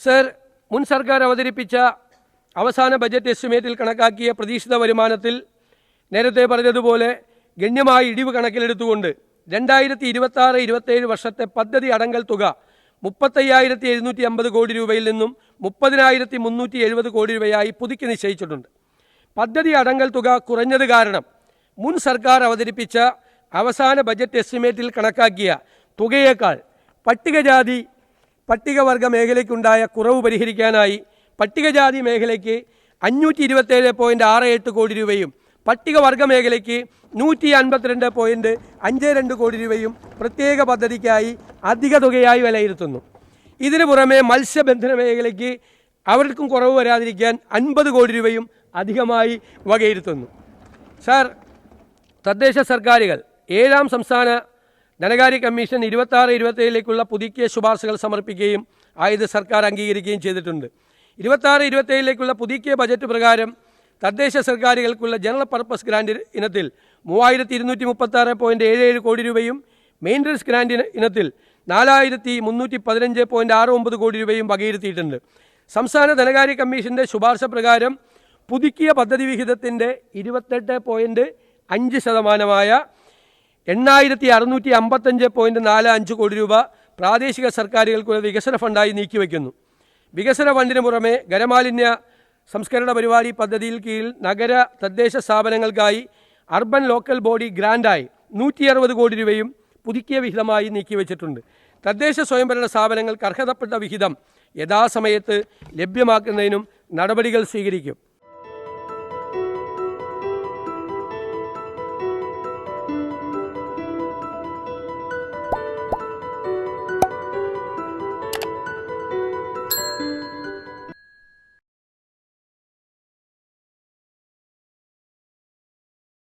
Sir, മുൻ സർക്കാർ അവതരിപ്പിച്ച അവസാന ബജറ്റ് എസ്റ്റിമേറ്റിൽ കണക്കാക്കിയ പ്രതീക്ഷിത വരുമാനത്തിൽ നേരത്തെ പറഞ്ഞതുപോലെ ഗണ്യമായ ഇടിവ് കണക്കിലെടുത്തുകൊണ്ട് 2026-27 വർഷത്തെ പദ്ധതി അടങ്കൽ തുക 35,750 കോടി രൂപയിൽ നിന്നും 30,370 കോടി രൂപയായി പുതുക്കി നിശ്ചയിച്ചിട്ടുണ്ട്. പദ്ധതി അടങ്കൽ തുക കുറഞ്ഞത് കാരണം മുൻ സർക്കാർ അവതരിപ്പിച്ച അവസാന ബജറ്റ് എസ്റ്റിമേറ്റിൽ കണക്കാക്കിയ തുകയേക്കാൾ പട്ടികവർഗ മേഖലയ്ക്കുണ്ടായ കുറവ് പരിഹരിക്കാനായി പട്ടികജാതി മേഖലയ്ക്ക് 527.68 കോടി രൂപയും പട്ടികവർഗ മേഖലയ്ക്ക് 152.52 കോടി രൂപയും പ്രത്യേക പദ്ധതിക്കായി അധിക തുകയായി വിലയിരുത്തുന്നു. ഇതിനു പുറമെ മത്സ്യബന്ധന മേഖലയ്ക്ക് അവർക്കും കുറവ് വരാതിരിക്കാൻ 50 കോടി രൂപയും അധികമായി വകയിരുത്തുന്നു. സർ, തദ്ദേശ സർക്കാരുകൾ 7ാം സംസ്ഥാന ധനകാര്യ കമ്മീഷൻ 26-27ലേക്കുള്ള പുതുക്കിയ ശുപാർശകൾ സമർപ്പിക്കുകയും ആയത് സർക്കാർ അംഗീകരിക്കുകയും ചെയ്തിട്ടുണ്ട്. 26-27ലേക്കുള്ള പുതുക്കിയ ബജറ്റ് പ്രകാരം തദ്ദേശ സർക്കാരുകൾക്കുള്ള ജനറൽ പർപ്പസ് ഗ്രാൻഡ് ഇനത്തിൽ 3,236.77 കോടി രൂപയും മെയിൻ്റനൻസ് ഗ്രാൻഡ് ഇനത്തിൽ 4,315.69 കോടി രൂപയും വകയിരുത്തിയിട്ടുണ്ട്. സംസ്ഥാന ധനകാര്യ കമ്മീഷൻ്റെ ശുപാർശ പ്രകാരം പുതുക്കിയ പദ്ധതി വിഹിതത്തിൻ്റെ 28.5% 8,655.45 കോടി രൂപ പ്രാദേശിക സർക്കാരുകൾക്കുള്ള വികസന ഫണ്ടായി നീക്കിവെക്കുന്നു. വികസന ഫണ്ടിന് പുറമെ ഖരമാലിന്യ സംസ്കരണ പരിപാടി പദ്ധതിയിൽ കീഴിൽ നഗര തദ്ദേശ സ്ഥാപനങ്ങൾക്കായി അർബൻ ലോക്കൽ ബോഡി ഗ്രാൻഡായി 160 കോടി രൂപയും പുതുക്കിയ വിഹിതമായി നീക്കിവെച്ചിട്ടുണ്ട്. തദ്ദേശ സ്വയംഭരണ സ്ഥാപനങ്ങൾക്ക് അർഹതപ്പെട്ട വിഹിതം യഥാസമയത്ത് ലഭ്യമാക്കുന്നതിനും നടപടികൾ സ്വീകരിക്കും.